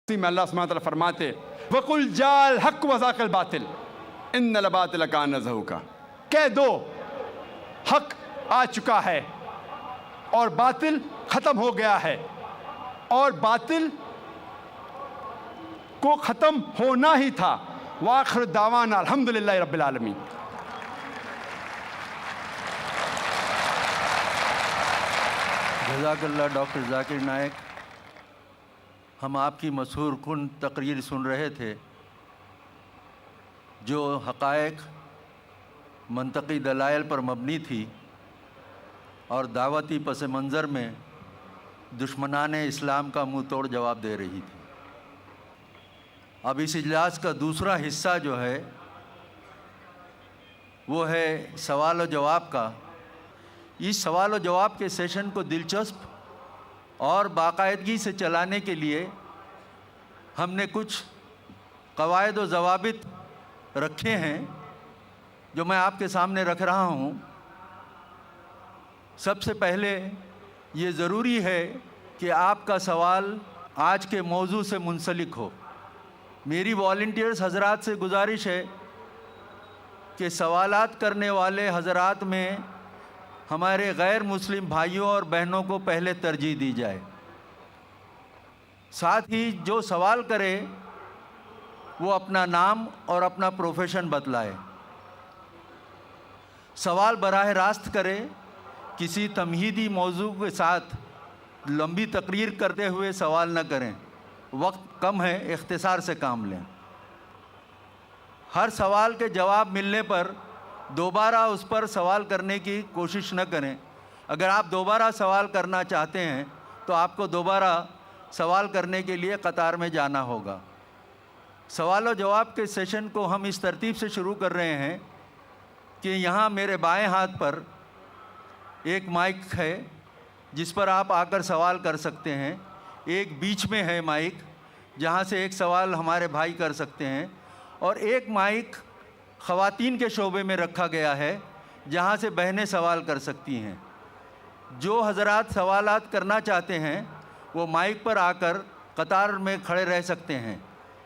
में अल्लाह सुब्हानहू व तआला फरमाते वकुल जाल हक वज़ाक़ल बातिल इन्नल बातिल कान ज़हूक़ा, कह दो हक आ चुका है और बातिल ख़त्म हो गया है और बातिल को ख़त्म होना ही था। वाखिर दावाना अल्हम्दुलिल्लाहि रब्बिल आलमीन। जज़ाकल्लाह डॉक्टर ज़ाकिर नायक। हम आपकी मशहूर कुन तकरीर सुन रहे थे जो हक़ाइक़ मंतकी दलाइल पर मबनी थी और दावती पस मंज़र में दुश्मनान इस्लाम का मुँह तोड़ जवाब दे रही थी। अब इस इजलास का दूसरा हिस्सा जो है वो है सवाल और जवाब का। इस सवाल और जवाब के सेशन को दिलचस्प और बाकायदगी से चलाने के लिए हमने कुछ कवायद व ज़वाबित रखे हैं जो मैं आपके सामने रख रहा हूँ। सबसे पहले ये ज़रूरी है कि आपका सवाल आज के मौजू से मुंसलिक हो। मेरी वॉलंटियर्स हज़रात से गुजारिश है कि सवालात करने वाले हज़रात में हमारे गैर मुस्लिम भाइयों और बहनों को पहले तरजीह दी जाए। साथ ही जो सवाल करे वो अपना नाम और अपना प्रोफेशन बतलाए। सवाल बराह रास्त करे, किसी तमहीदी मौजू के साथ लंबी तकरीर करते हुए सवाल न करें। वक्त कम है, इख्तिसार से काम लें। हर सवाल के जवाब मिलने पर दोबारा उस पर सवाल करने की कोशिश न करें। अगर आप दोबारा सवाल करना चाहते हैं तो आपको दोबारा सवाल करने के लिए कतार में जाना होगा। सवाल और जवाब के सेशन को हम इस तरतीब से शुरू कर रहे हैं कि यहाँ मेरे बाएं हाथ पर एक माइक है जिस पर आप आकर सवाल कर सकते हैं। एक बीच में है माइक जहाँ से एक सवाल हमारे भाई कर सकते हैं और एक माइक ख़वातीन के शोबे में रखा गया है जहाँ से बहनें सवाल कर सकती हैं। जो हज़रात सवालात करना चाहते हैं वो माइक पर आकर कतार में खड़े रह सकते हैं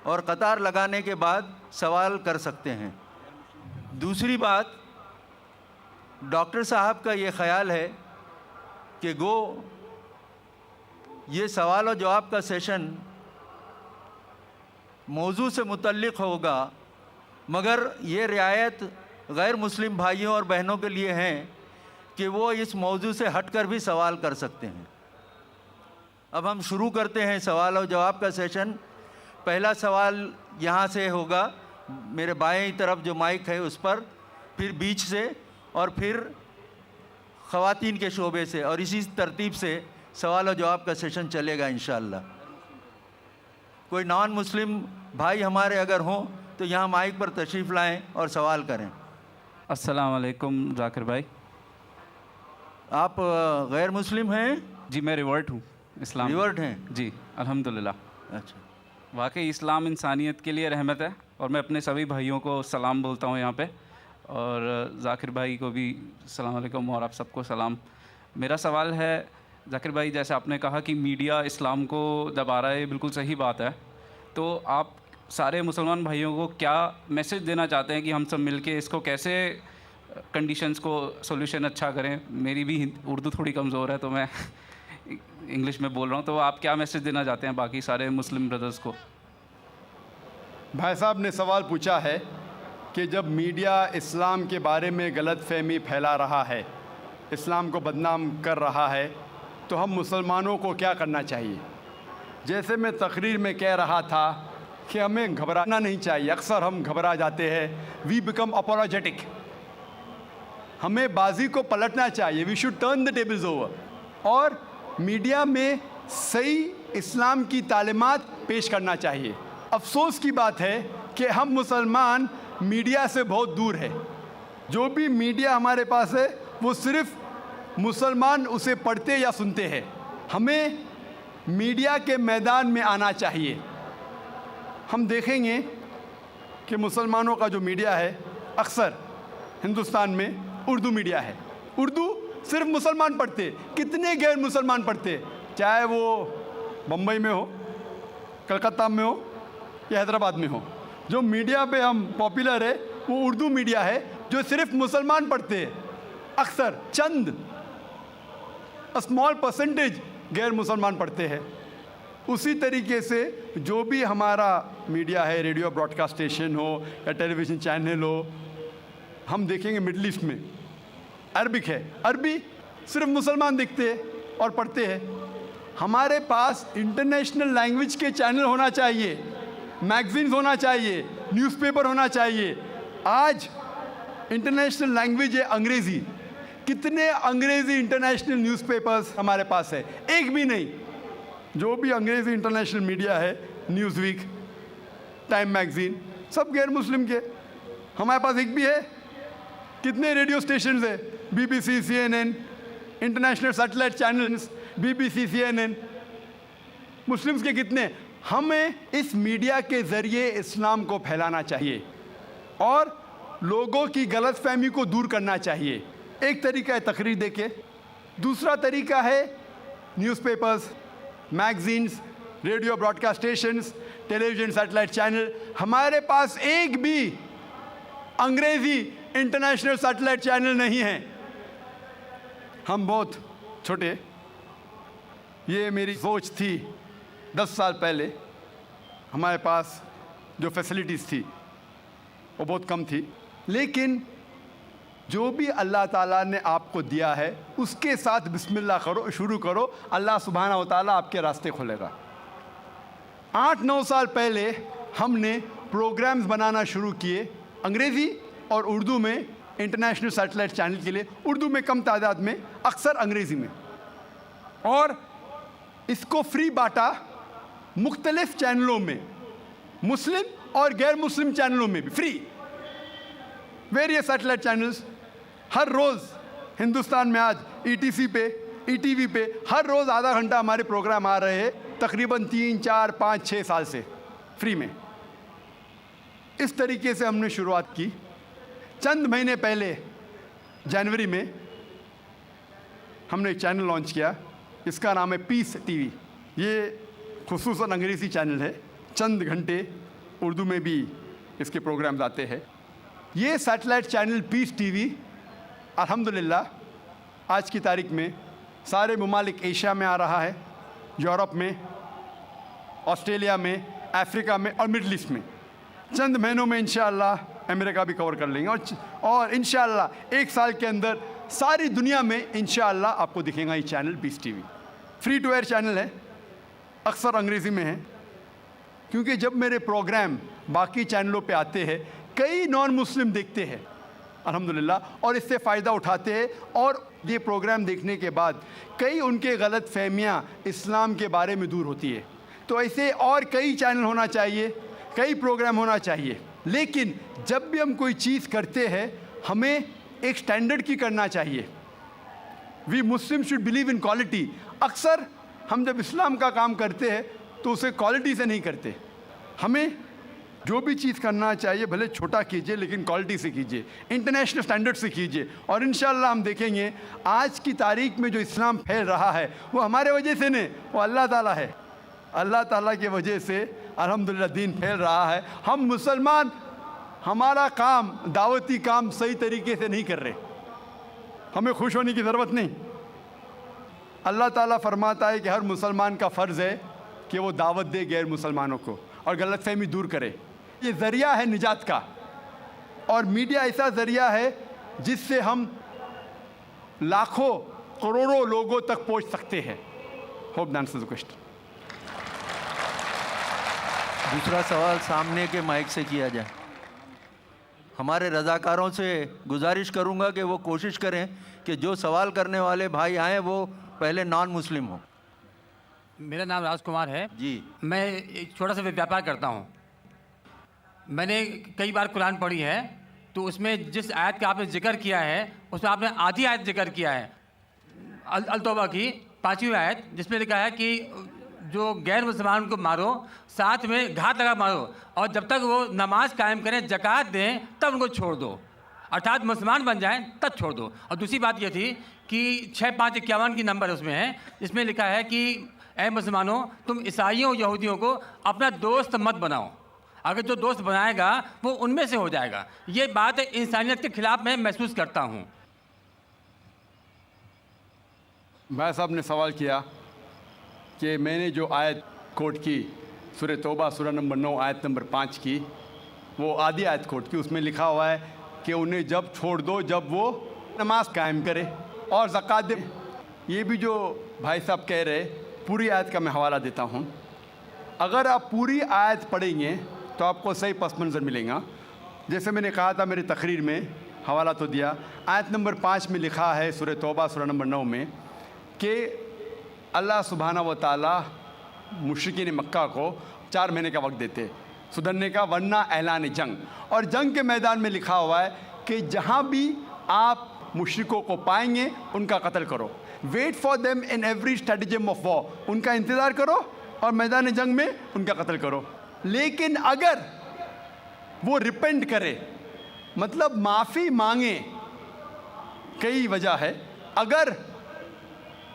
और कतार लगाने के बाद सवाल कर सकते हैं। दूसरी बात, डॉक्टर साहब का ये ख़याल है कि गो ये सवाल और जवाब का सेशन मौजू से मुतल्लिक़ होगा, मगर ये रियायत गैर मुस्लिम भाइयों और बहनों के लिए हैं कि वो इस मौजू से हटकर भी सवाल कर सकते हैं। अब हम शुरू करते हैं सवाल और जवाब का सेशन। पहला सवाल यहाँ से होगा, मेरे बाएं तरफ जो माइक है उस पर, फिर बीच से और फिर ख़वातीन के शोबे से, और इसी तरतीब से सवाल और जवाब का सेशन चलेगा इंशाअल्लाह। कोई नॉन मुस्लिम भाई हमारे अगर हों तो यहाँ माइक पर तशरीफ़ लाएं और सवाल करें। अस्सलाम वालेकुम ज़ाकिर भाई। आप गैर मुस्लिम हैं? जी मैं रिवर्ट हूँ, इस्लाम रिवर्ट हैं जी, अल्हम्दुलिल्लाह। अच्छा, वाकई इस्लाम इंसानियत के लिए रहमत है और मैं अपने सभी भाइयों को सलाम बोलता हूँ यहाँ पे, और ज़ाकिर भाई को भी अस्सलाम वालेकुम और आप सबको सलाम। मेरा सवाल है ज़ाकिर भाई, जैसे आपने कहा कि मीडिया इस्लाम को दबा रहा है, बिल्कुल सही बात है। तो आप सारे मुसलमान भाइयों को क्या मैसेज देना चाहते हैं कि हम सब मिलके इसको कैसे कंडीशंस को सोल्यूशन अच्छा करें? मेरी भी उर्दू थोड़ी कमज़ोर है तो मैं इंग्लिश में बोल रहा हूँ, तो आप क्या मैसेज देना चाहते हैं बाकी सारे मुस्लिम ब्रदर्स को? भाई साहब ने सवाल पूछा है कि जब मीडिया इस्लाम के बारे में गलत फहमी फैला रहा है, इस्लाम को बदनाम कर रहा है, तो हम मुसलमानों को क्या करना चाहिए। जैसे मैं तकरीर में कह रहा था कि हमें घबराना नहीं चाहिए। अक्सर हम घबरा जाते हैं, वी बिकम अपोलोजेटिक। हमें बाजी को पलटना चाहिए, we should turn the tables over, और मीडिया में सही इस्लाम की तालीमात पेश करना चाहिए। अफसोस की बात है कि हम मुसलमान मीडिया से बहुत दूर है। जो भी मीडिया हमारे पास है वो सिर्फ मुसलमान उसे पढ़ते या सुनते हैं। हमें मीडिया के मैदान में आना चाहिए। हम देखेंगे कि मुसलमानों का जो मीडिया है अक्सर हिंदुस्तान में उर्दू मीडिया है। उर्दू सिर्फ मुसलमान पढ़ते, कितने गैर मुसलमान पढ़ते, चाहे वो बम्बई में हो, कलकत्ता में हो या हैदराबाद में हो, जो मीडिया पे हम पॉपुलर है वो उर्दू मीडिया है जो सिर्फ मुसलमान पढ़ते हैं। अक्सर चंद स्मॉल परसेंटेज गैर मुसलमान पढ़ते हैं। उसी तरीके से जो भी हमारा मीडिया है, रेडियो ब्रॉडकास्ट स्टेशन हो या टेलीविज़न चैनल हो, हम देखेंगे मिडल ईस्ट में अरबिक है, अरबी सिर्फ मुसलमान दिखते हैं और पढ़ते हैं। हमारे पास इंटरनेशनल लैंग्वेज के चैनल होना चाहिए, मैगजीन्स होना चाहिए, न्यूज़पेपर होना चाहिए। आज इंटरनेशनल लैंग्वेज है अंग्रेज़ी। कितने अंग्रेज़ी इंटरनेशनल न्यूज़पेपर्स हमारे पास है? एक भी नहीं। जो भी अंग्रेज़ी इंटरनेशनल मीडिया है, न्यूज़वीक, टाइम मैगज़ीन, सब गैर मुस्लिम के। हमारे पास एक भी है? कितने रेडियो स्टेशंस है? BBC, CNN, international satellite channels, BBC, CNN, Muslims के कितने? हमें इस मीडिया के ज़रिए इस्लाम को फैलाना चाहिए और लोगों की गलतफहमी को दूर करना चाहिए। एक तरीका है तकरीर देके, दूसरा तरीका है newspapers, magazines, radio broadcast stations, television satellite channel. हमारे पास एक भी अंग्रेज़ी इंटरनेशनल सैटेलाइट चैनल नहीं है। हम बहुत छोटे, ये मेरी सोच थी 10 साल पहले। हमारे पास जो फैसिलिटीज़ थी वो बहुत कम थी, लेकिन जो भी अल्लाह ताला ने आपको दिया है उसके साथ बिस्मिल्लाह करो, शुरू करो, अल्लाह सुब्हानहू व तआला आपके रास्ते खोलेगा। 8-9 साल पहले हमने प्रोग्राम्स बनाना शुरू किए अंग्रेज़ी और उर्दू में, इंटरनेशनल सैटेलाइट चैनल के लिए। उर्दू में कम तादाद में, अक्सर अंग्रेज़ी में, और इसको फ्री बांटा मुख्तलिफ चैनलों में, मुस्लिम और गैर मुस्लिम चैनलों में भी फ्री। वेरियस सैटेलाइट चैनल्स हर रोज़ हिंदुस्तान में आज ETC पे, ETV पे हर रोज़ आधा घंटा हमारे प्रोग्राम आ रहे हैं, तकरीबन 3, 4, 5, 6 साल से फ्री में। इस तरीके से हमने शुरुआत की। चंद महीने पहले जनवरी में हमने एक चैनल लॉन्च किया, इसका नाम है पीस TV। ये खुसूसन अंग्रेज़ी चैनल है, चंद घंटे उर्दू में भी इसके प्रोग्राम्स आते हैं। ये सैटेलाइट चैनल पीस TV अल्हम्दुलिल्लाह आज की तारीख में सारे ममालिक एशिया में आ रहा है, यूरोप में, ऑस्ट्रेलिया में, अफ्रीका में और मिडल ईस्ट में। चंद महीनों में इंशाअल्लाह अमेरिका भी कवर कर लेंगे और इंशाअल्लाह 1 साल के अंदर सारी दुनिया में इंशाअल्लाह आपको दिखेगा ये channel peace TV। Free to air channel है, अक्सर अंग्रेज़ी में है, क्योंकि जब मेरे प्रोग्राम बाकी चैनलों पे आते हैं कई नॉन मुस्लिम देखते हैं अल्हम्दुलिल्लाह, और इससे फ़ायदा उठाते हैं। और ये प्रोग्राम देखने के बाद कई उनके गलत फहमियाँ इस्लाम के बारे में दूर होती है। तो ऐसे और कई चैनल होना चाहिए, कई प्रोग्राम होना चाहिए। लेकिन जब भी हम कोई चीज़ करते हैं हमें एक स्टैंडर्ड की करना चाहिए। We Muslim should believe in quality. अक्सर हम जब इस्लाम का काम करते हैं तो उसे क्वालिटी से नहीं करते। हमें जो भी चीज़ करना चाहिए भले छोटा कीजिए लेकिन क्वालिटी से कीजिए, इंटरनेशनल स्टैंडर्ड से कीजिए। और इंशाअल्लाह हम देखेंगे आज की तारीख में जो इस्लाम फैल रहा है वो हमारे वजह से नहीं, वो अल्लाह ताला है। अल्लाह ताला की वजह से अल्हम्दुलिल्लाह दीन फैल रहा है। हम मुसलमान हमारा काम, दावती काम सही तरीके से नहीं कर रहे, हमें खुश होने की ज़रूरत नहीं। अल्लाह ताला फरमाता है कि हर मुसलमान का फ़र्ज़ है कि वो दावत दे गैर मुसलमानों को और गलतफहमी दूर करे। ये ज़रिया है निजात का, और मीडिया ऐसा ज़रिया है जिससे हम लाखों करोड़ों लोगों तक पहुंच सकते हैं। Hope that answers the question. दूसरा सवाल सामने के माइक से किया जाए। हमारे रज़ाकारों से गुजारिश करूंगा कि वो कोशिश करें कि जो सवाल करने वाले भाई आए वो पहले नॉन मुस्लिम हो। मेरा नाम राजकुमार है जी। मैं एक छोटा सा व्यापार करता हूँ। मैंने कई बार कुरान पढ़ी है, तो उसमें जिस आयत का आपने जिक्र किया है उसमें आपने आधी आयत जिक्र किया है, अल तौबा की 5वीं आयत, जिसमें लिखा है कि जो गैर मुसलमान को मारो, साथ में घात लगा मारो, और जब तक वो नमाज कायम करें, ज़कात दें, तब उनको छोड़ दो, अर्थात मुसलमान बन जाएं तब छोड़ दो। और दूसरी बात ये थी कि 6551 की नंबर उसमें है, जिसमें लिखा है कि ऐ मुसलमानों, तुम ईसाइयों यहूदियों को अपना दोस्त मत बनाओ। अगर जो दोस्त बनाएगा वो उनमें से हो जाएगा। ये बात इंसानियत के खिलाफ मैं महसूस करता हूँ। भाई साहब ने सवाल किया कि मैंने जो आयत कोट की सूरह तौबा सूरह नंबर 9 आयत नंबर 5 की, वो आधी आयत कोट की, उसमें लिखा हुआ है कि उन्हें जब छोड़ दो जब वो नमाज कायम करे और ज़कात दे। ये भी जो भाई साहब कह रहे, पूरी आयत का मैं हवाला देता हूँ। अगर आप पूरी आयत पढ़ेंगे तो आपको सही पस मंज़र मिलेगा। जैसे मैंने कहा था मेरी तकरीर में, हवाला तो दिया, आयत नंबर 5 में लिखा है सूरह तौबा सूरह नंबर 9 में कि अल्लाह सुब्हाना व तआला मुशरिकीन मक्का को 4 महीने का वक्त देते सुधरने का, वरना ऐलान जंग। और जंग के मैदान में लिखा हुआ है कि जहाँ भी आप मुशरिकों को पाएंगे उनका कत्ल करो। Wait for them in every stratagem of war, उनका इंतज़ार करो और मैदान जंग में उनका कत्ल करो। लेकिन अगर वो रिपेंट करे, मतलब माफ़ी मांगे, कई वजह है, अगर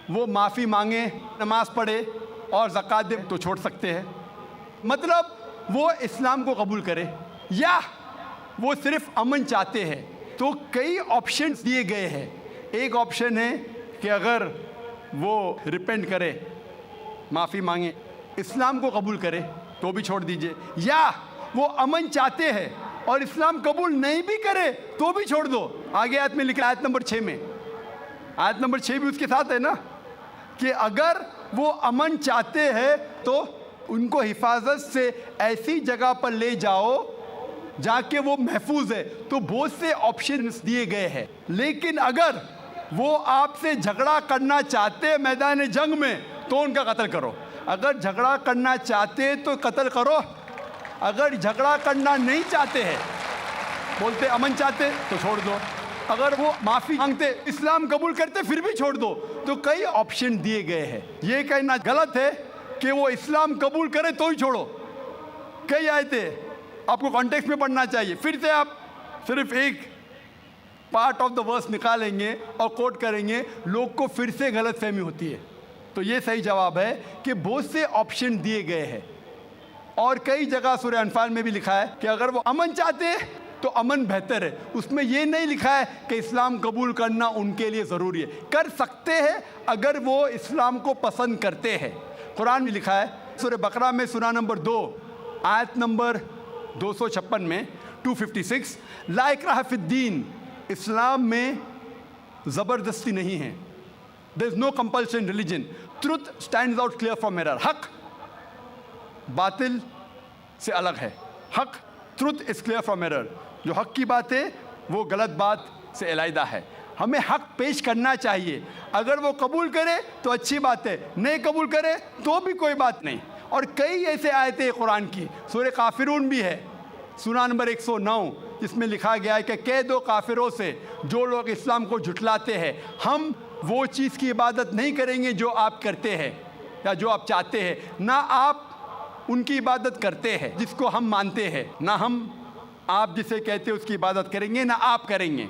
वो माफ़ी मांगे, नमाज पढ़े और ज़कात दे तो छोड़ सकते हैं। मतलब वो इस्लाम को कबूल करे या वो सिर्फ अमन चाहते हैं। तो कई ऑप्शंस दिए गए हैं। एक ऑप्शन है कि अगर वो रिपेंट करे, माफ़ी मांगे, इस्लाम को कबूल करे तो भी छोड़ दीजिए, या वो अमन चाहते हैं और इस्लाम कबूल नहीं भी करे तो भी छोड़ दो। आगे आयत में लिखा, आयत नंबर 6 में, आयत नंबर 6 भी उसके साथ है ना, कि अगर वो अमन चाहते हैं तो उनको हिफाजत से ऐसी जगह पर ले जाओ जाके वो महफूज है। तो बहुत से ऑप्शंस दिए गए हैं। लेकिन अगर वो आपसे झगड़ा करना चाहते हैं मैदान जंग में तो उनका कत्ल करो। अगर झगड़ा करना चाहते तो कत्ल करो, अगर झगड़ा करना नहीं चाहते हैं, बोलते अमन चाहते तो छोड़ दो, अगर वो माफ़ी मांगते, इस्लाम कबूल करते फिर भी छोड़ दो। तो कई ऑप्शन दिए गए हैं। ये कहना गलत है कि वो इस्लाम कबूल करे तो ही छोड़ो। कई आयतें आपको कॉन्टेक्स्ट में पढ़ना चाहिए। फिर से आप सिर्फ एक पार्ट ऑफ द वर्स निकालेंगे और कोट करेंगे, लोग को फिर से गलत फहमी होती है। तो ये सही जवाब है कि बहुत से ऑप्शन दिए गए हैं। और कई जगह सूरह अनफाल में भी लिखा है कि अगर वो अमन चाहते हैं तो अमन बेहतर है। उसमें ये नहीं लिखा है कि इस्लाम कबूल करना उनके लिए ज़रूरी है। कर सकते हैं अगर वो इस्लाम को पसंद करते हैं। कुरान में लिखा है सूरह बकरा में सूरह नंबर 2 आयत नंबर 256 में 256, ला इक्राह फिद्दीन, इस्लाम में ज़बरदस्ती नहीं है। There is no compulsion religion, truth stands out clear from error. हक बातिल से अलग है। हक, truth is clear from error. जो हक की बात है वो गलत बात से अलहदा है। हमें हक पेश करना चाहिए। अगर वो कबूल करे तो अच्छी बात है, नहीं कबूल करे तो भी कोई बात नहीं। और कई ऐसे आयतें कुरान की, सूरह काफिरून भी है सूरह नंबर 109, जिसमें लिखा गया है कि कह दो काफिरों से जो लोग इस्लाम को झुठलाते हैं, हम वो चीज़ की इबादत नहीं करेंगे जो आप करते हैं या जो आप चाहते हैं, ना आप उनकी इबादत करते हैं जिसको हम मानते हैं, ना हम आप जिसे कहते हैं उसकी इबादत करेंगे, ना आप करेंगे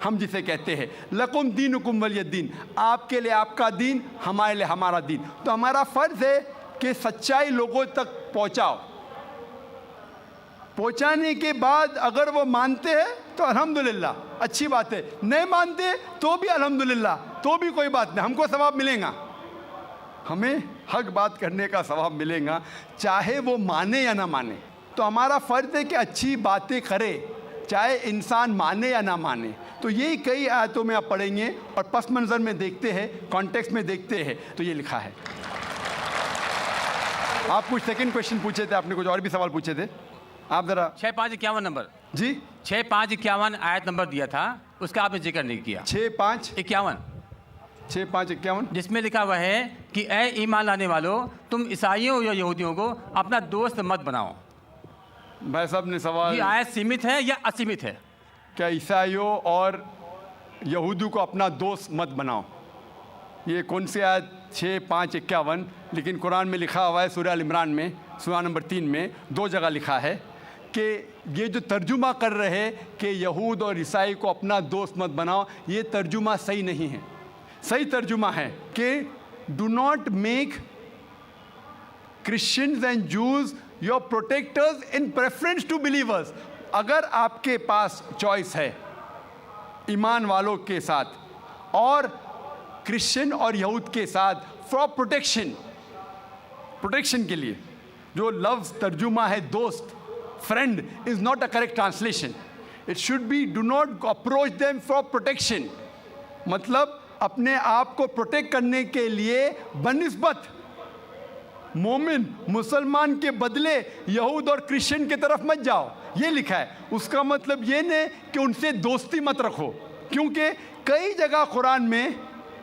हम जिसे कहते हैं। लकुम दीनुकुम वलियद्दीन, आपके लिए आपका दीन, हमारे लिए हमारा दीन। तो हमारा फ़र्ज़ है कि सच्चाई लोगों तक पहुँचाओ। पहुँचाने के बाद अगर वो मानते हैं तो अल्हम्दुलिल्लाह, अच्छी बात है। नहीं मानते तो भी अल्हम्दुलिल्लाह, तो भी कोई बात नहीं, हमको सवाब मिलेगा। हमें हक बात करने का सवाब मिलेगा, चाहे वो माने या ना माने। तो हमारा फ़र्ज़ है कि अच्छी बातें करे, चाहे इंसान माने या ना माने। तो यही कई आयतों में आप पढ़ेंगे और पस मंज़र में देखते हैं, कॉन्टेक्स्ट में देखते हैं, तो ये लिखा है। आप कुछ सेकंड क्वेश्चन पूछे थे, आपने कुछ और भी सवाल पूछे थे, आप ज़रा। 6551 नंबर जी, 6551 आयत नंबर दिया था, उसका आपने जिक्र नहीं किया। 6551 जिसमें लिखा हुआ है कि ए ईमान लाने वालों, तुम ईसाइयों या यहूदियों को अपना दोस्त मत बनाओ। भाई साहब ने सवाल, ये आयत सीमित है या असीमित है? क्या ईसाइयों और यहूदियों को अपना दोस्त मत बनाओ, ये कौन सी आयत? 6551। लेकिन कुरान में लिखा हुआ है सूरह अल इमरान में सूरह नंबर 3 में 2 जगह लिखा है कि ये जो तर्जुमा कर रहे हैं कि यहूद और ईसाई को अपना दोस्त मत बनाओ, ये तर्जुमा सही नहीं है। सही तर्जुमा है कि do not make Christians and Jews your protectors in preference to believers. अगर आपके पास चॉइस है ईमान वालों के साथ और क्रिश्चियन और यहूद के साथ फॉर प्रोटेक्शन के लिए, जो लफ्ज़ तर्जुमा है दोस्त, friend is not a correct translation. It should be do not approach them for protection, मतलब अपने आप को प्रोटेक्ट करने के लिए बनिस्बत मोमिन मुसलमान के बदले यहूद और क्रिश्चियन की तरफ मत जाओ, ये लिखा है. उसका मतलब ये नहीं कि उनसे दोस्ती मत रखो, क्योंकि कई जगह कुरान में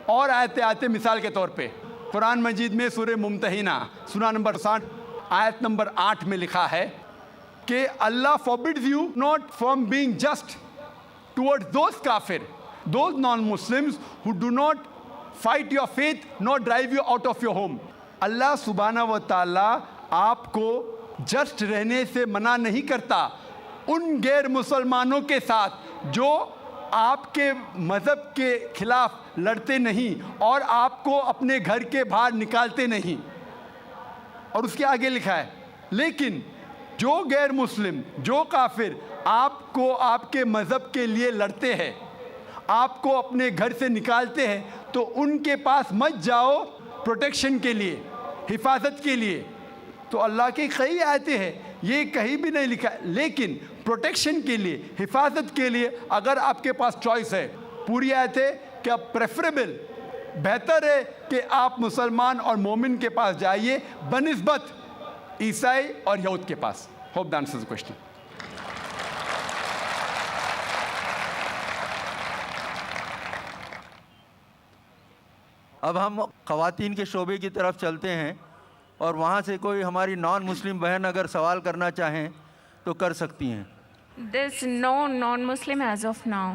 और आयतें आते, मिसाल के तौर पे कुरान मजीद में सूरह मुम्तहिना सूरा नंबर 60 आयत नंबर 8 में लिखा है कि Allah forbids you not from being just towards those काफिर, those non Muslims who do not fight your faith not drive you out of your home. Allah सुब्हाना व ताला आपको जस्ट रहने से मना नहीं करता उन गैर मुसलमानों के साथ जो आपके मज़हब के खिलाफ लड़ते नहीं और आपको अपने घर के बाहर निकालते नहीं. और उसके आगे लिखा है, लेकिन जो गैर मुस्लिम, जो काफिर आपको आपके मज़हब के लिए लड़ते हैं, आपको अपने घर से निकालते हैं, तो उनके पास मत जाओ प्रोटेक्शन के लिए, हिफाजत के लिए. तो अल्लाह की कई आयतें हैं, ये कहीं भी नहीं लिखा, लेकिन प्रोटेक्शन के लिए, हिफाजत के लिए अगर आपके पास चॉइस है, पूरी आयत है कि अब प्रेफरेबल, बेहतर है कि आप मुसलमान और मोमिन के पास जाइए बनिस्बत ईसाई और यहूद के पास. Hope that answers the question. अब हम ख़वातीन के शोबे की तरफ चलते हैं और वहाँ से कोई हमारी नॉन मुस्लिम बहन अगर सवाल करना चाहें तो कर सकती हैं. There's no non-Muslim as of now.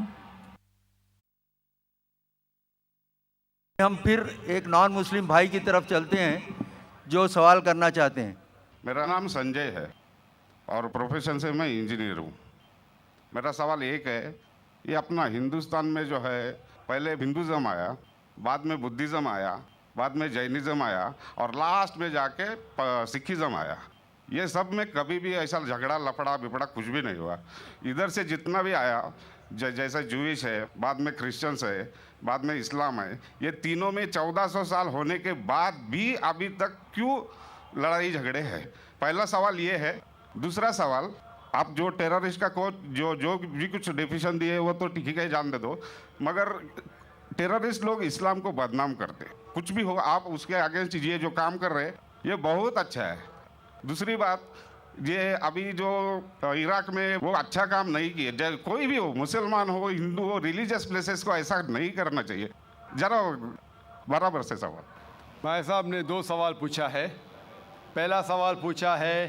हम फिर एक नॉन मुस्लिम भाई की तरफ चलते हैं जो सवाल करना चाहते हैं. मेरा नाम संजय है और प्रोफेशन से मैं इंजीनियर हूँ. मेरा सवाल एक है, ये अपना हिंदुस्तान में जो है, पहले हिंदुज़म आया, बाद में बुद्धिज़्म आया, बाद में जैनिज़्म आया और लास्ट में जाके सिखिज़्म आया. ये सब में कभी भी ऐसा झगड़ा लफड़ा बिपड़ा कुछ भी नहीं हुआ. इधर से जितना भी आया, जैसे जूइश है, बाद में क्रिश्चियंस है, बाद में इस्लाम है, ये तीनों में 1400 साल होने के बाद भी अभी तक क्यों लड़ाई झगड़े हैं? पहला सवाल ये है. दूसरा सवाल, आप जो टेररिस्ट का को जो भी कुछ डेफिनेशन दिए वो तो ठीक है, जान दे दो, मगर टेररिस्ट लोग इस्लाम को बदनाम करते. कुछ भी हो, आप उसके अगेंस्ट ये जो काम कर रहे हैं ये बहुत अच्छा है. दूसरी बात, ये अभी जो इराक में वो अच्छा काम नहीं किए, कोई भी हो, मुसलमान हो, हिंदू हो, रिलीजियस प्लेसेस को ऐसा नहीं करना चाहिए. जरा बराबर से सवाल. भाई साहब ने 2 सवाल पूछा है. पहला सवाल पूछा है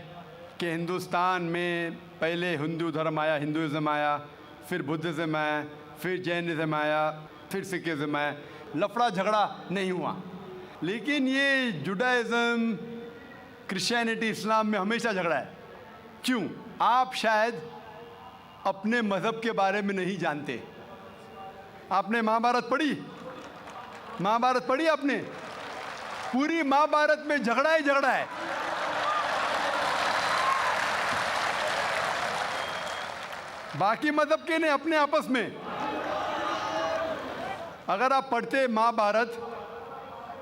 कि हिंदुस्तान में पहले हिंदू धर्म आया, हिंदुज़म आया, फिर बुद्धिज़्म आया, फिर जैनिज़्म आया, फिर सिखिज़्म आया, लफड़ा झगड़ा नहीं हुआ. लेकिन ये जुडाइज़म, क्रिश्चियनिटी, इस्लाम में हमेशा झगड़ा है. क्यों? आप शायद अपने मज़हब के बारे में नहीं जानते. आपने महाभारत पढ़ी? महाभारत पढ़ी आपने? पूरी महाभारत में झगड़ा ही झगड़ा है. बाकी मज़हब के नहीं, अपने आपस में. अगर आप पढ़ते महाभारत,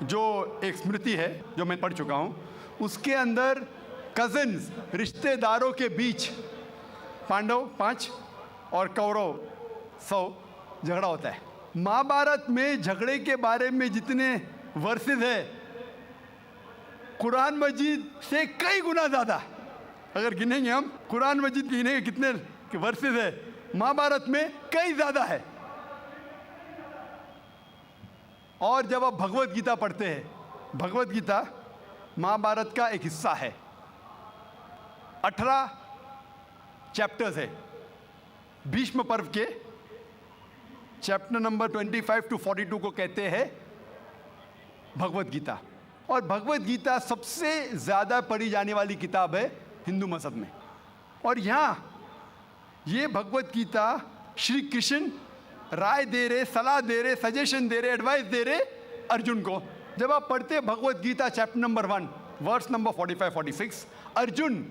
जो एक स्मृति है जो मैं पढ़ चुका हूँ, उसके अंदर कज़न्स, रिश्तेदारों के बीच पांडव 5 और कौरव 100 झगड़ा होता है. महाभारत में झगड़े के बारे में जितने वर्सेस है, कुरान मजीद से कई गुना ज़्यादा. अगर गिनेंगे हम, कुरान मजीद गिनेंगे कितने वर्सेस है, महाभारत में कई ज़्यादा है. और जब आप भगवत गीता पढ़ते हैं, भगवत गीता महाभारत का एक हिस्सा है. 18 चैप्टर्स है. भीष्म पर्व के चैप्टर नंबर 25 to 42 को कहते हैं भगवत गीता. और भगवत गीता सबसे ज़्यादा पढ़ी जाने वाली किताब है हिंदू मज़हब में. और यहाँ ये भगवत गीता श्री कृष्ण राय दे रहे, सलाह दे रहे, सजेशन दे रहे, एडवाइस दे रहे अर्जुन को. जब आप पढ़ते Bhagavad Gita chapter number 1, verse number 45-46, Arjun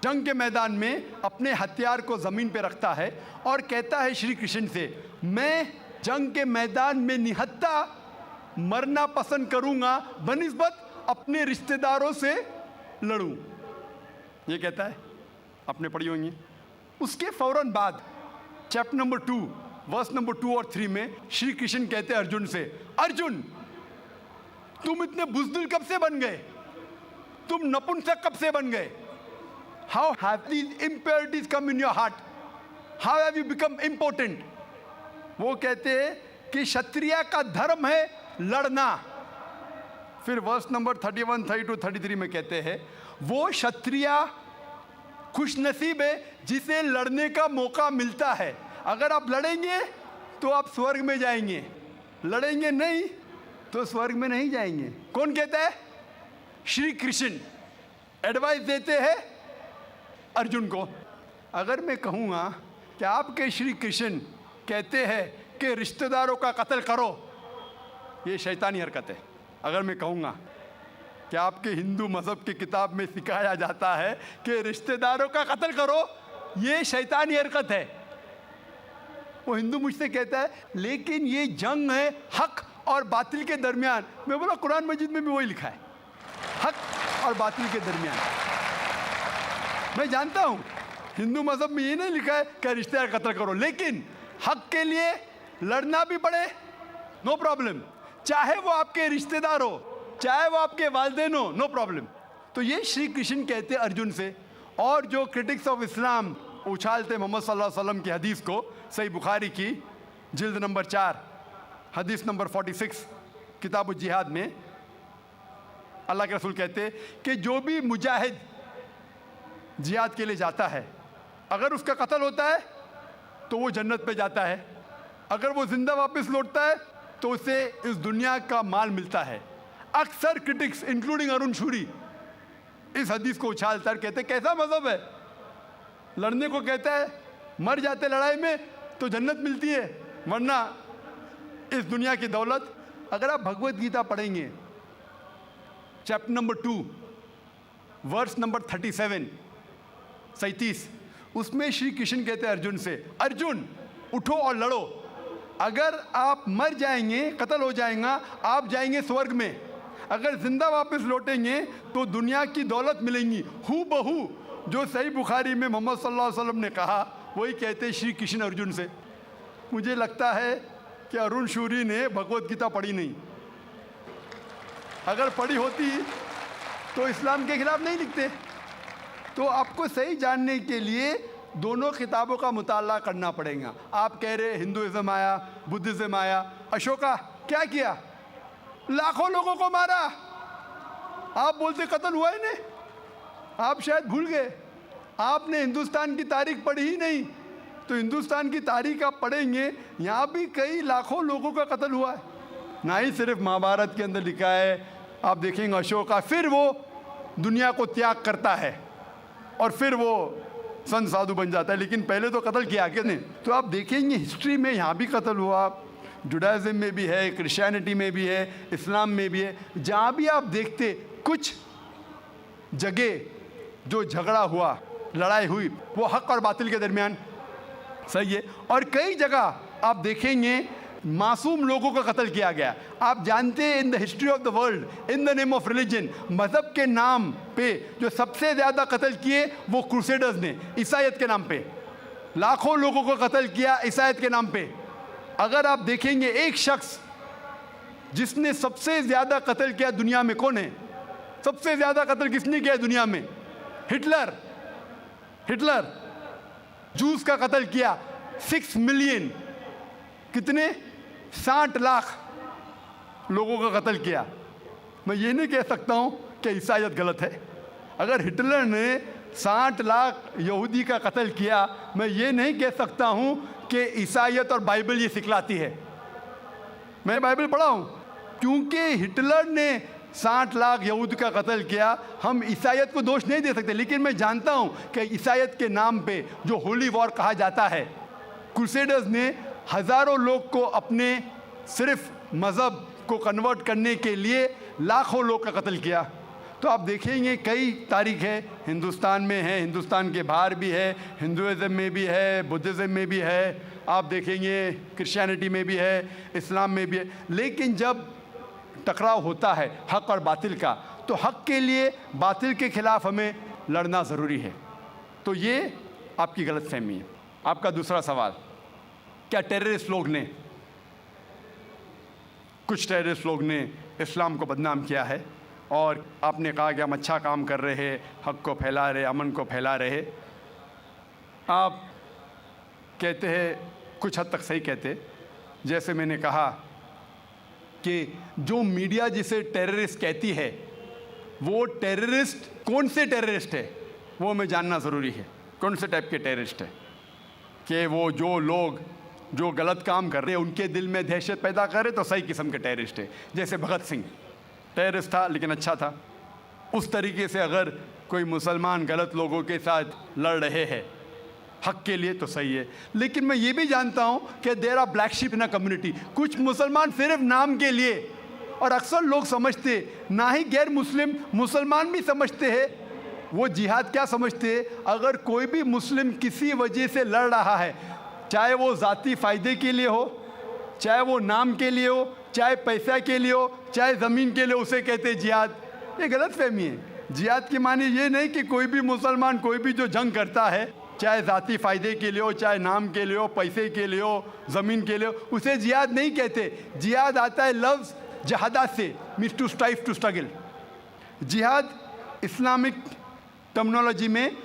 जंग के मैदान में अपने हथियार को ज़मीन पे रखता है और कहता है श्री कृष्ण से, मैं जंग के मैदान में निहत्था मरना पसंद करूंगा बनिस्बत अपने रिश्तेदारों से लड़ूं। ये कहता है, आपने पढ़ी होंगी। उसके फौरन बाद चैप्टर नंबर 2 वर्स नंबर 2 और 3 में श्री कृष्ण कहते हैं अर्जुन से, अर्जुन तुम इतने बुज़दिल कब से बन गए, तुम नपुंसक कब से बन गए? How have these impurities come in your heart? How have you become impotent? वो कहते हैं कि क्षत्रिय का धर्म है लड़ना। फिर वर्स नंबर 31, 32, 33 में कहते हैं, वो क्षत्रिय खुशनसीब है जिसे लड़ने का मौका मिलता है। अगर आप लड़ेंगे तो आप स्वर्ग में जाएंगे, लड़ेंगे नहीं तो स्वर्ग में नहीं जाएंगे। कौन कहता है? श्री कृष्ण एडवाइस देते हैं अर्जुन को। अगर मैं कहूँगा कि आपके श्री कृष्ण कहते हैं कि रिश्तेदारों का कत्ल करो, ये शैतानी हरकत है। अगर मैं कहूँगा कि आपके हिंदू मज़हब की किताब में सिखाया जाता है कि रिश्तेदारों का कत्ल करो, ये शैतानी हरकत है। वो हिंदू मुझसे कहता है लेकिन ये जंग है हक और बातिल के दरमियान। मैं बोला कुरान मजीद में भी वही लिखा है, हक और बातिल के दरमियान। मैं जानता हूँ हिंदू मज़हब में ये नहीं लिखा है कि रिश्तेदार कत्ल करो, लेकिन हक के लिए लड़ना भी पड़े, नो प्रॉब्लम। चाहे वो आपके रिश्तेदार हो, चाहे वो आपके वालिदैन हो, नो प्रॉब्लम। तो ये श्री कृष्ण कहते अर्जुन से। और जो क्रिटिक्स ऑफ इस्लाम उछालते मोहम्मद सल्लल्लाहु अलैहि वसल्लम की हदीस को, सही बुखारी की जिल्द नंबर 4 हदीस नंबर 46 किताब जिहाद में अल्लाह के रसूल कहते कि जो भी मुजाहिद जिहाद के लिए जाता है, अगर उसका कत्ल होता है तो वो जन्नत पे जाता है, अगर वो जिंदा वापस लौटता है तो उसे इस दुनिया का माल मिलता है। अक्सर क्रिटिक्स इंक्लूडिंग अरुण शूरी इस हदीस को उछालकर कहते कैसा मज़हब है, लड़ने को कहता है, मर जाते लड़ाई में तो जन्नत मिलती है, वरना इस दुनिया की दौलत। अगर आप भगवत गीता पढ़ेंगे चैप्टर नंबर 2 वर्स नंबर 37, उसमें श्री कृष्ण कहते हैं अर्जुन से, अर्जुन उठो और लड़ो। अगर आप मर जाएंगे, कत्ल हो जाएगा, आप जाएंगे स्वर्ग में। अगर जिंदा वापस लौटेंगे तो दुनिया की दौलत मिलेंगी। हू बहू जो सही बुखारी में मोहम्मद सल्लल्लाहु अलैहि वसल्लम ने कहा, वही कहते श्री कृष्ण अर्जुन से। मुझे लगता है कि अरुण शूरी ने भगवत गीता पढ़ी नहीं। अगर पढ़ी होती तो इस्लाम के खिलाफ नहीं लिखते। तो आपको सही जानने के लिए दोनों किताबों का मुताला करना पड़ेगा। आप कह रहे हिंदुइज्म आया, बुद्धिज़्म आया, अशोका क्या किया? लाखों लोगों को मारा। आप बोलते कत्ल हुआ ही नहीं, आप शायद भूल गए, आपने हिंदुस्तान की तारीख पढ़ी ही नहीं। तो हिंदुस्तान की तारीख आप पढ़ेंगे, यहाँ भी कई लाखों लोगों का कत्ल हुआ है। ना ही सिर्फ महाभारत के अंदर लिखा है, आप देखेंगे अशोका फिर वो दुनिया को त्याग करता है और फिर वो संत साधु बन जाता है, लेकिन पहले तो कत्ल किया किसने? तो आप देखेंगे हिस्ट्री में यहाँ भी कत्ल हुआ, जुडाइज़म में भी है, क्रिश्चियनिटी में भी है, इस्लाम में भी है। जहाँ भी आप देखते कुछ जगह जो झगड़ा हुआ, लड़ाई हुई, वो हक और बातिल के दरमियान, सही है। और कई जगह आप देखेंगे मासूम लोगों का कत्ल किया गया। आप जानते हैं in the history of the world in the name of religion, मज़हब के नाम पे जो सबसे ज़्यादा कत्ल किए वो क्रूसेडर्स ने ईसाईयत के नाम पे लाखों लोगों को कत्ल किया, ईसाईयत के नाम पे। अगर आप देखेंगे एक शख्स जिसने सबसे ज़्यादा कत्ल किया दुनिया में, कौन है? सबसे ज़्यादा कत्ल किसने किया दुनिया में? हिटलर। हिटलर जूस का कत्ल किया, 6 मिलियन, कितने? 60 लाख लोगों का कत्ल किया। मैं ये नहीं कह सकता हूँ कि ईसाईयत गलत है। अगर हिटलर ने 60 लाख यहूदी का कत्ल किया, मैं ये नहीं कह सकता हूँ कि ईसाईयत और बाइबल ये सिखलाती है। मैं बाइबल पढ़ा हूँ, क्योंकि हिटलर ने 60 लाख यहूद का कत्ल किया, हम ईसाईयत को दोष नहीं दे सकते। लेकिन मैं जानता हूँ कि ईसाईयत के नाम पे जो होली वॉर कहा जाता है, क्रूसेडर्स ने हज़ारों लोग को अपने सिर्फ मज़हब को कन्वर्ट करने के लिए लाखों लोग का कत्ल किया। तो आप देखेंगे कई तारीख है, हिंदुस्तान में है, हिंदुस्तान के बाहर भी है, हिंदुइज़्म में भी है, बुद्धिज़्म में भी है, आप देखेंगे क्रिश्चियनिटी में भी है, इस्लाम में भी है। लेकिन जब टकराव होता है हक़ और बातिल का, तो हक़ के लिए बातिल के ख़िलाफ़ हमें लड़ना ज़रूरी है। तो ये आपकी गलतफहमी है। आपका दूसरा सवाल, क्या टेररिस्ट लोग ने, कुछ टेररिस्ट लोग ने इस्लाम को बदनाम किया है, और आपने कहा कि हम अच्छा काम कर रहे हैं, हक़ को फैला रहे, अमन को फैला रहे। आप कहते हैं, कुछ हद तक सही कहते, जैसे मैंने कहा कि जो मीडिया जिसे टेररिस्ट कहती है, वो टेररिस्ट कौन से टेररिस्ट है वो हमें जानना ज़रूरी है। कौन से टाइप के टेररिस्ट है, कि वो जो लोग जो गलत काम कर रहे हैं उनके दिल में दहशत पैदा करे तो सही किस्म के टेररिस्ट है। जैसे भगत सिंह टेररिस्ट था लेकिन अच्छा था, उस तरीके से अगर कोई मुसलमान गलत लोगों के साथ लड़ रहे हैं हक़ के लिए तो सही है। लेकिन मैं ये भी जानता हूँ कि there are black sheep in a community, कुछ मुसलमान सिर्फ नाम के लिए, और अक्सर लोग समझते, ना ही गैर मुस्लिम, मुसलमान भी समझते हैं, वो जिहाद क्या समझते हैं, अगर कोई भी मुस्लिम किसी वजह से लड़ रहा है, चाहे वो ज़ाती फ़ायदे के लिए हो, चाहे वो नाम के लिए हो, चाहे पैसा के लिए हो, चाहे ज़मीन के लिए, उसे कहते हैं जिहाद। ये गलत फहमी है। जिहाद के माने ये नहीं कि कोई भी मुसलमान कोई भी जो जंग करता है, चाहे ज़ाती फ़ायदे के लिए हो, चाहे नाम के लिए हो, पैसे के लिए हो, ज़मीन के लिए हो, उसे जिहाद नहीं कहते। जिहाद आता है लफ्ज़ जहादा से, means to strive, to struggle. जिहाद इस्लामिक टर्मिनोलॉजी में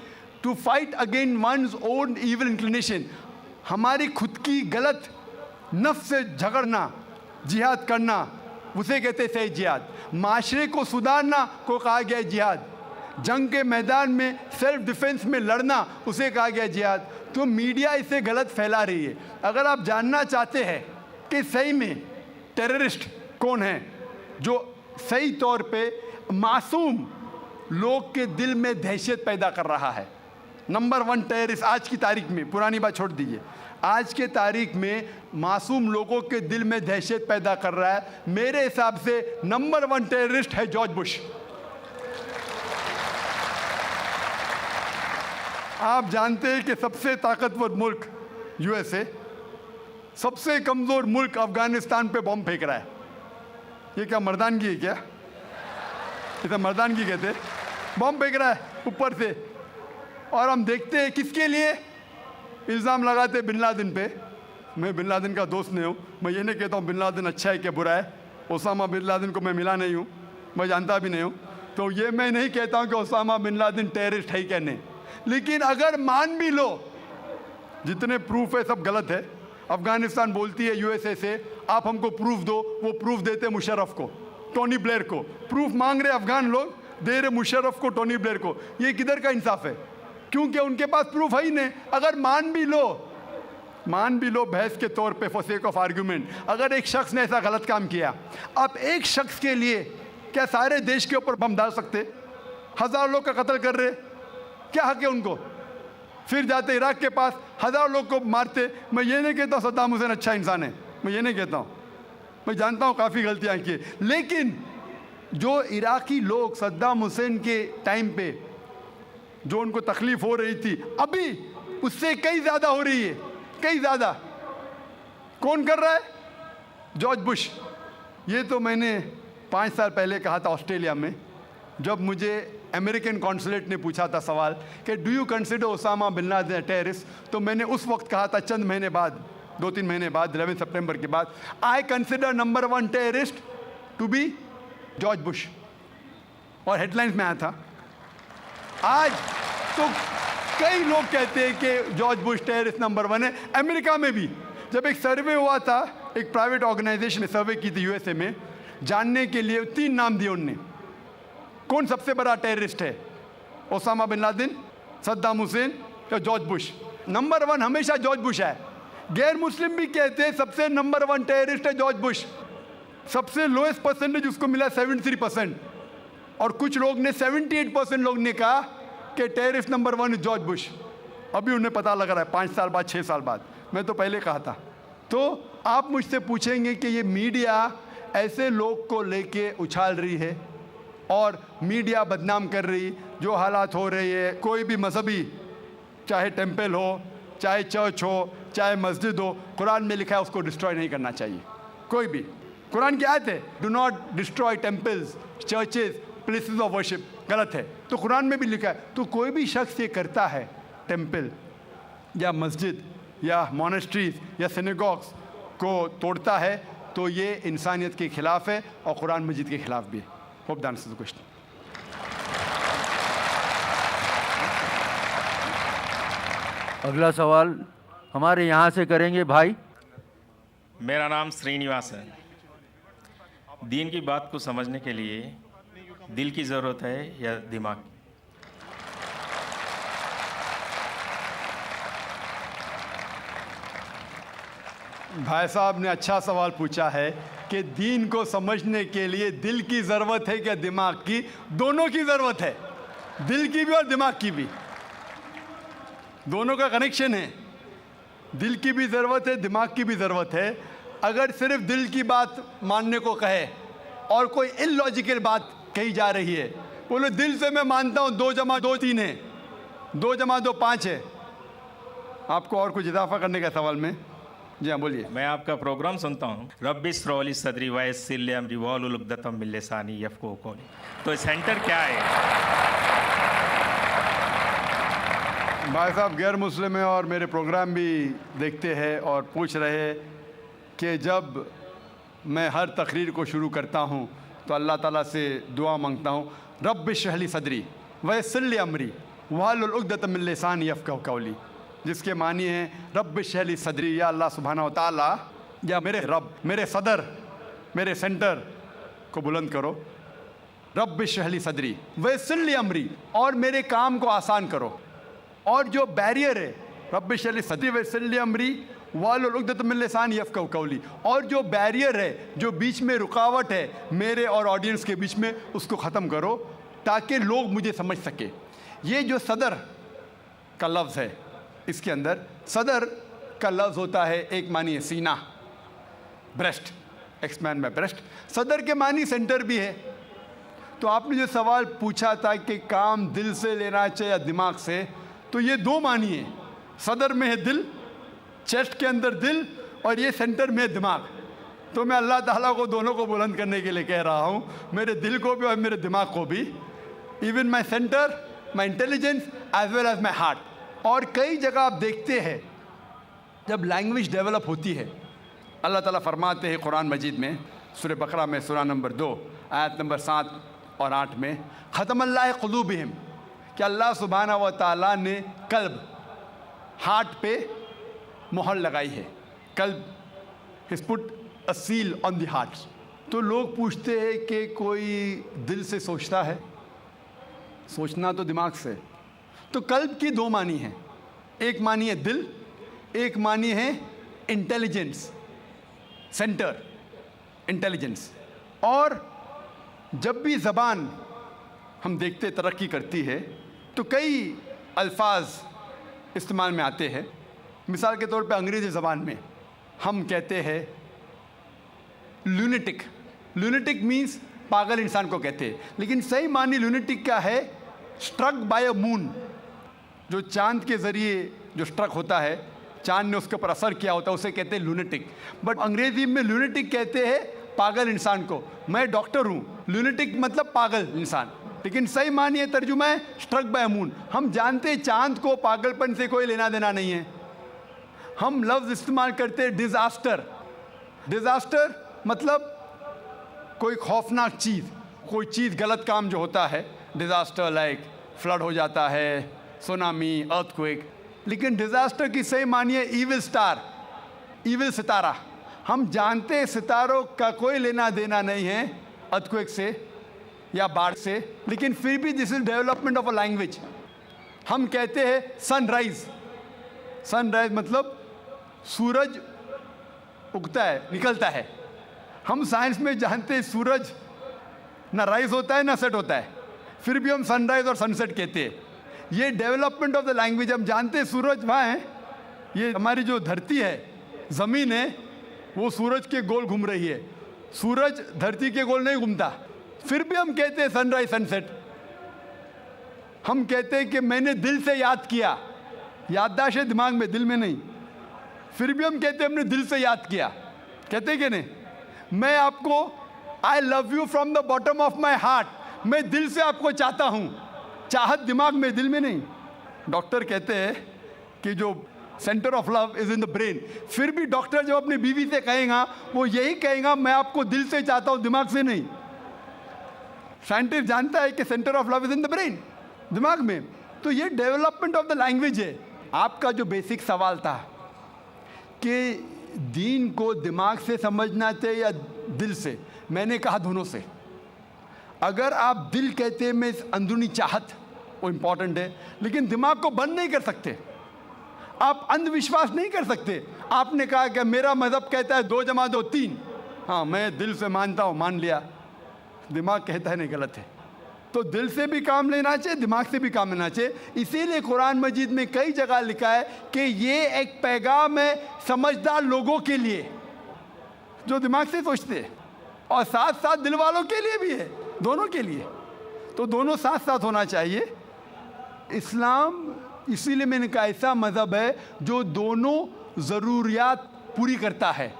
to fight against one's own evil inclination, हमारी खुद की गलत नफ्स से झगड़ना, जिहाद करना, उसे कहते हैं सही जिहाद। माशरे को सुधारना को कहा गया है जिहाद। जंग के मैदान में सेल्फ डिफेंस में लड़ना, उसे कहा गया जिहाद। तो मीडिया इसे गलत फैला रही है। अगर आप जानना चाहते हैं कि सही में टेररिस्ट कौन है, जो सही तौर पे मासूम लोग के दिल में दहशत पैदा कर रहा है, नंबर 1 टेररिस्ट आज की तारीख में, पुरानी बात छोड़ दीजिए, आज के तारीख में मासूम लोगों के दिल में दहशत पैदा कर रहा है, मेरे हिसाब से नंबर 1 टेररिस्ट है जॉर्ज बुश। आप जानते हैं कि सबसे ताकतवर मुल्क यूएसए, सबसे कमज़ोर मुल्क अफगानिस्तान पे बम फेंक रहा है। ये क्या मर्दानगी है क्या? इसे मर्दानगी कहते हैं। बम फेंक रहा है ऊपर से, और हम देखते हैं किसके लिए इल्ज़ाम लगाते बिन लादेन पे। मैं बिन लादेन का दोस्त नहीं हूँ, मैं ये नहीं कहता हूँ बिन लादेन अच्छा है क्या बुरा है। ओसामा बिन लादेन को मैं मिला नहीं हूँ, मैं जानता भी नहीं हूँ, तो ये मैं नहीं कहता हूँ कि ओसामा बिन लादेन टेररिस्ट है क्या नहीं। लेकिन अगर मान भी लो, जितने प्रूफ है सब गलत है। अफगानिस्तान बोलती है यूएसए से, आप हमको प्रूफ दो, वो प्रूफ देते मुशर्रफ को, टोनी ब्लेयर को। प्रूफ मांग रहे अफगान लोग, दे रहे मुशर्रफ को, टोनी ब्लेयर को। ये किधर का इंसाफ है? क्योंकि उनके पास प्रूफ है ही नहीं। अगर मान भी लो बहस के तौर पे, फॉर सेक ऑफ आर्ग्यूमेंट, अगर एक शख्स ने ऐसा गलत काम किया, आप एक शख्स के लिए क्या सारे देश के ऊपर बम डाल सकते? 1000 लोग का कत्ल कर रहे, क्या हक है उनको? फिर जाते इराक के पास 1000 लोग को मारते। मैं ये नहीं कहता सद्दाम हुसैन अच्छा इंसान है, मैं ये नहीं कहता हूँ, मैं जानता हूँ काफ़ी गलतियाँ की, लेकिन जो इराकी लोग सद्दाम हुसैन के टाइम पे जो उनको तकलीफ हो रही थी, अभी उससे कई ज़्यादा हो रही है, कई ज़्यादा। कौन कर रहा है? George Bush. ये तो मैंने 5 साल पहले कहा था ऑस्ट्रेलिया में, जब मुझे अमेरिकन कॉन्सुलेट ने पूछा था सवाल कि do you consider Osama bin Laden terrorist, तो मैंने उस वक्त कहा था, चंद महीने बाद, 2-3 महीने बाद, 11 सितंबर के बाद, I consider number 1 terrorist to be George Bush, और हेडलाइंस में आया था। आज तो कई लोग कहते हैं कि जॉर्ज बुश टेररिस्ट नंबर 1 है। अमेरिका में भी जब एक सर्वे हुआ था, एक प्राइवेट ऑर्गेनाइजेशन ने सर्वे की थी यूएसए में, जानने के लिए 3 नाम दिए उनने, कौन सबसे बड़ा टेररिस्ट है, Osama bin Laden, Saddam Hussein या जॉर्ज बुश। नंबर 1 हमेशा जॉर्ज बुश है। गैर मुस्लिम भी कहते हैं सबसे नंबर 1 टेररिस्ट है जॉर्ज बुश। सबसे लोएस्ट परसेंटेज उसको मिला 73%, और कुछ लोग ने 78% लोग ने कहा कि टेररिस्ट नंबर 1 जॉर्ज बुश। अभी उन्हें पता लग रहा है 5 साल बाद, 6 साल बाद, मैं तो पहले कहा था। तो आप मुझसे पूछेंगे कि ये मीडिया ऐसे लोग को लेके उछाल रही है और मीडिया बदनाम कर रही, जो हालात हो रही है, कोई भी मजहबी, चाहे टेम्पल हो, चाहे चर्च हो, चाहे मस्जिद हो, कुरान में लिखा है उसको डिस्ट्रॉय नहीं करना चाहिए। कोई भी, कुरान की आयत है, do not destroy temples, churches, places of worship, गलत है। तो कुरान में भी लिखा है। तो कोई भी शख्स ये करता है, टेम्पल या मस्जिद या मोनेस्ट्रीज या सिनेगॉग्स को तोड़ता है, तो ये इंसानियत के खिलाफ है और कुरान मजीद के खिलाफ भी है। Hope that answers the question. अगला सवाल हमारे यहाँ से करेंगे भाई। मेरा नाम श्रीनिवास है। दीन की बात को समझने के लिए दिल की ज़रूरत है या दिमाग की? भाई साहब ने अच्छा सवाल पूछा है कि दीन को समझने के लिए दिल की ज़रूरत है क्या दिमाग की? दोनों की ज़रूरत है, दिल की भी और दिमाग की भी। दोनों का कनेक्शन है। दिल की भी ज़रूरत है, दिमाग की भी ज़रूरत है। अगर सिर्फ दिल की बात मानने को कहे और कोई इलॉजिकल बात कही जा रही है, बोलो दिल से मैं मानता हूँ 2 + 2 3 है, 2 + 2 5 है। आपको और कुछ इजाफा करने का सवाल में? जी हाँ, बोलिए। मैं आपका प्रोग्राम सुनता हूँ। रब्बी स्ट्रोली सदरी वयस्सिर अमरी वाहलुल उक़दतम मिन लिसानी यफ़क़हू क़ौली। तो सेंटर क्या है? भाई साहब गैर मुस्लिम है और मेरे प्रोग्राम भी देखते हैं और पूछ रहे हैं कि जब मैं हर तकरीर को शुरू करता हूँ तो अल्लाह ताला से दुआ मांगता हूँ, रब्बि इश्रह ली सदरी वयस्सिर अमरी वाहलुल उक़दतम मिन लिसानी यफ़क़हू क़ौली, जिसके मानी है रब्बि इश्रह ली सदरी, या अल्लाह सुब्हानहू व तआला, या मेरे रब, मेरे सदर, मेरे सेंटर को बुलंद करो। रब्बि इश्रह ली सदरी वयस्सिर ली अमरी, और मेरे काम को आसान करो। और जो बैरियर है, रब्बि इश्रह ली सदरी वयस्सिर ली अमरी वाहलुल उक़दतम मिन लिसानी यफ़क़हू क़ौली, और जो बैरियर है, जो बीच में रुकावट है मेरे और ऑडियंस के बीच में, उसको ख़त्म करो ताकि लोग मुझे समझ सके। ये जो सदर का लफ्ज़ है, इसके अंदर सदर का लफ्ज़ होता है, एक मानी है सीना, ब्रेस्ट, एक्सपैंड बाय ब्रेस्ट। सदर के मानी सेंटर भी है। तो आपने जो सवाल पूछा था कि काम दिल से लेना चाहिए या दिमाग से, तो ये 2 मानी है। सदर में है दिल, चेस्ट के अंदर दिल, और ये सेंटर में है दिमाग। तो मैं अल्लाह ताला को दोनों को बुलंद करने के लिए कह रहा हूँ, मेरे दिल को भी और मेरे दिमाग को भी, even my centre, my intelligence as well as my heart. और कई जगह आप देखते हैं जब लैंग्वेज डेवलप होती है, अल्लाह ताला फरमाते हैं कुरान मजीद में, सूरह बकरा में सूरह नंबर 2 आयत नंबर 7 और 8 में, ख़तमल्लाह क़ुलूबिहिम, कि अल्लाह सुब्हानहू व तआला ने कल्ब, हार्ट पे मोहर लगाई है। कल्ब, he's put a seal on the heart. तो लोग पूछते हैं कि कोई दिल से सोचता है? सोचना तो दिमाग से। तो कल्ब की 2 मानी हैं, एक मानी है दिल, एक मानी है इंटेलिजेंस, सेंटर, इंटेलिजेंस। और जब भी ज़बान हम देखते तरक्की करती है तो कई अल्फाज इस्तेमाल में आते हैं। मिसाल के तौर पे अंग्रेज़ी ज़बान में हम कहते हैं लूनेटिक। लूनेटिक मीन्स पागल इंसान को कहते हैं, लेकिन सही मानी लूनेटिक क्या है? Struck by a moon. जो चांद के ज़रिए जो स्ट्रक होता है, चांद ने उसके ऊपर असर किया होता है, उसे कहते हैं लूनेटिक। बट अंग्रेज़ी में लूनेटिक कहते हैं पागल इंसान को। मैं डॉक्टर हूँ, लूनेटिक मतलब पागल इंसान, लेकिन सही मानिए तर्जुमा है स्ट्रक बाय मून। हम जानते हैं चांद को पागलपन से कोई लेना देना नहीं है। हम लफ्ज़ इस्तेमाल करते हैं डिज़ास्टर। डिज़ास्टर मतलब कोई खौफनाक चीज़, कोई चीज़ गलत काम जो होता है, डिज़ास्टर लाइक फ्लड हो जाता है, सुनामी, अर्थक्वेक। लेकिन डिज़ास्टर की सही मानिए ईविल स्टार, ईविल सितारा। हम जानते हैं सितारों का कोई लेना देना नहीं है अर्थक्वेक से या बाढ़ से, लेकिन फिर भी this is development of a language. हम कहते हैं सनराइज। सनराइज मतलब सूरज उगता है, निकलता है। हम साइंस में जानते हैं सूरज ना राइज होता है ना सेट होता है, फिर भी हम सनराइज और सनसेट कहते हैं। ये डेवलपमेंट ऑफ द लैंग्वेज। हम जानते हैं सूरज वहाँ है, ये हमारी जो धरती है, ज़मीन है, वो सूरज के गोल घूम रही है। सूरज धरती के गोल नहीं घूमता, फिर भी हम कहते हैं सनराइज सनसेट। हम कहते हैं कि मैंने दिल से याद किया, याददाश्त है दिमाग में, दिल में नहीं। फिर भी हम कहते हैं हमने दिल से याद किया, कहते हैं कि नहीं? मैं आपको, I love you from the bottom of my heart, मैं दिल से आपको चाहता हूँ। चाहत दिमाग में, दिल में नहीं। डॉक्टर कहते हैं कि जो centre of love is in the brain. फिर भी डॉक्टर जब अपनी बीवी से कहेगा वो यही कहेगा, मैं आपको दिल से चाहता हूँ, दिमाग से नहीं। साइंटिस्ट जानता है कि centre of love is in the brain, दिमाग में। तो ये डेवलपमेंट ऑफ द लैंग्वेज है। आपका जो बेसिक सवाल था कि दीन को दिमाग से समझना चाहिए या दिल से, मैंने कहा दोनों से। अगर आप दिल कहते हैं मैं अंदरूनी चाहत, वो इम्पॉर्टेंट है, लेकिन दिमाग को बंद नहीं कर सकते। आप अंधविश्वास नहीं कर सकते। आपने कहा कि मेरा मज़हब कहता है 2 + 2 3, हाँ मैं दिल से मानता हूँ, मान लिया। दिमाग कहता है नहीं, गलत है। तो दिल से भी काम लेना चाहिए, दिमाग से भी काम लेना चाहिए। इसीलिए कुरान मजीद में कई जगह लिखा है कि ये एक पैगाम है समझदार लोगों के लिए जो दिमाग से सोचते हैं, और साथ साथ दिल वालों के लिए भी है, दोनों के लिए। तो दोनों साथ साथ होना चाहिए। इस्लाम, इसीलिए मैंने कहा, ऐसा मज़हब है जो दोनों ज़रूरियात पूरी करता है,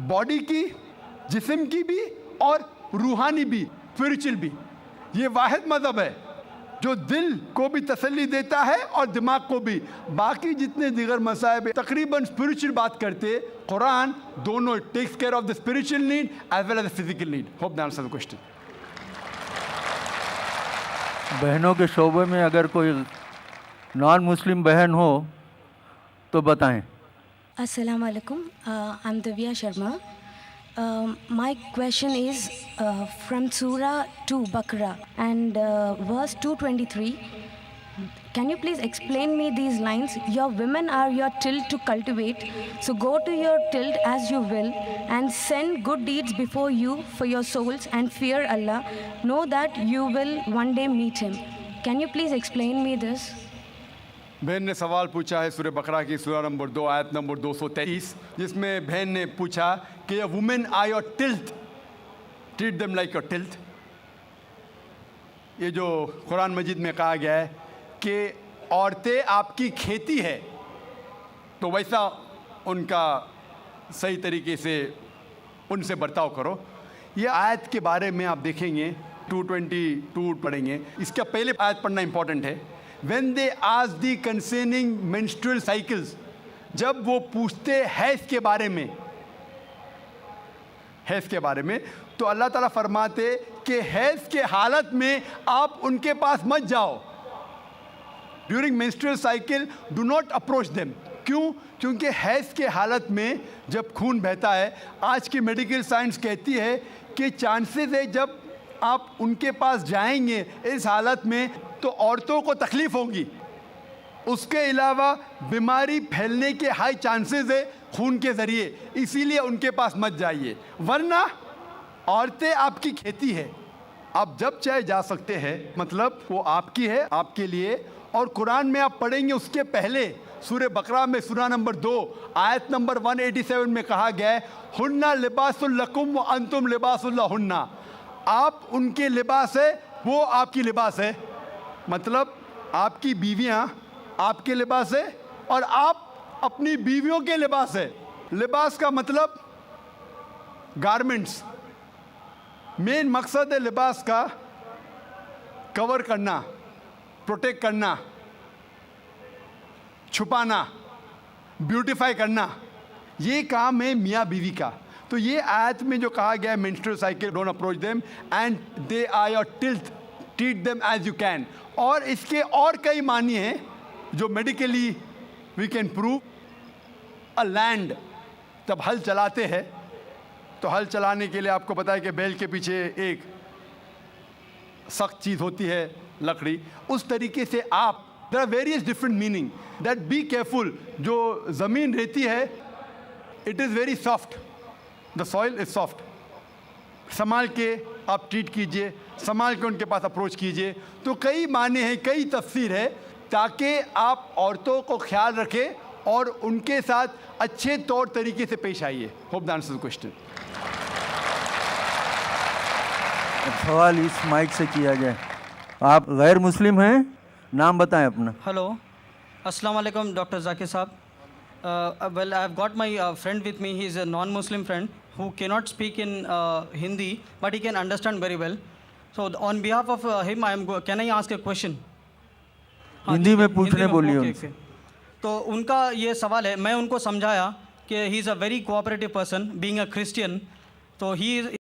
बॉडी की, जिस्म की भी और रूहानी भी, स्पिरिचुअल भी। ये वाहिद मज़हब है जो दिल को भी तसल्ली देता है और दिमाग को भी। बाकी जितने दीगर मसाइब तकरीबन स्पिरिचुअल बात करते, कुरान दोनों takes care of the spiritual need as well as the physical need. Hope that answers the question. बहनों के शोबे में अगर कोई नॉन मुस्लिम बहन हो तो बताएं। Assalamu alaikum. I'm Divya Sharma. My question is from Surah 2 Baqarah and verse 223. Can you please explain me these lines? Your women are your till to cultivate, so go to your till as you will, and send good deeds before you for your souls, and fear Allah. Know that you will one day meet Him. Can you please explain me this? बहन ने सवाल पूछा है सूरह बकरा की सूरह number 2 आयत नंबर 223, जिसमें बहन ने पूछा कि women are your tilth, treat them like your tilth. ये जो कुरान मजीद में कहा गया है कि औरतें आपकी खेती है, तो वैसा उनका सही तरीके से उनसे बर्ताव करो। ये आयत के बारे में आप देखेंगे 222 पढ़ेंगे। इसका पहले आयत पढ़ना इंपॉर्टेंट है। When they ask the concerning menstrual cycles, जब वो पूछते हैज़ के बारे में, हैज़ के बारे में, तो अल्लाह ताला फरमाते कि हैज़ के हालत में आप उनके पास मत जाओ। During menstrual cycle do not approach them। क्यों? क्योंकि हैज़ के हालत में जब खून बहता है, आज की मेडिकल साइंस कहती है कि चांसेस है जब आप उनके पास जाएंगे इस हालत में तो औरतों को तकलीफ होगी। उसके अलावा बीमारी फैलने के हाई चांसेस है खून के ज़रिए, इसीलिए उनके पास मत जाइए। वरना औरतें आपकी खेती है, आप जब चाहे जा सकते हैं, मतलब वो आपकी है, आपके लिए। और कुरान में आप पढ़ेंगे उसके पहले सूरह बकरा में सूरह नंबर 2 आयत नंबर 187 में कहा गया है, हुन्ना लिबासुल लकुम व अंतुम लिबासुल लहुन्ना। आप उनके लिबास है, वो आपकी लिबास है। मतलब आपकी बीवियां आपके लिबास है और आप अपनी बीवियों के लिबास है। लिबास का मतलब गारमेंट्स। मेन मकसद है लिबास का कवर करना, प्रोटेक्ट करना, छुपाना, ब्यूटीफाई करना। ये काम है मियाँ बीवी का। तो ये आयत में जो कहा गया है menstrual cycle don't approach them and they are your tilth, treat them as you can. और इसके और कई मानी हैं जो medically we can prove. A land, जब हल चलाते हैं तो हल चलाने के लिए आपको पता है कि बैल के पीछे एक सख्त चीज़ होती है, लकड़ी। उस तरीके से आप, there are various different meaning that be careful. जो ज़मीन रहती है it is very soft, the soil is soft. संभाल के आप ट्रीट कीजिए, संभाल के उनके पास अप्रोच कीजिए। तो कई माने हैं, कई तफसीर है, ताकि आप औरतों को ख्याल रखें और उनके साथ अच्छे तौर तरीके से पेश आइए। Hope that answers the question. सवाल इस माइक से किया जाए। आप गैर मुस्लिम हैं, नाम बताएं अपना। Hello, Assalamu alaikum, Dr. Zakir Saab. Well, I've got my friend with me. He's a non-Muslim friend who cannot speak in Hindi, but he can understand very well. So, on behalf of him, can I ask a question? Hindi में पूछने हिंदी में, बोलिए okay, उनसे। okay. तो उनका ये सवाल है, मैं उनको समझाया कि he is a very cooperative person being a Christian, तो ही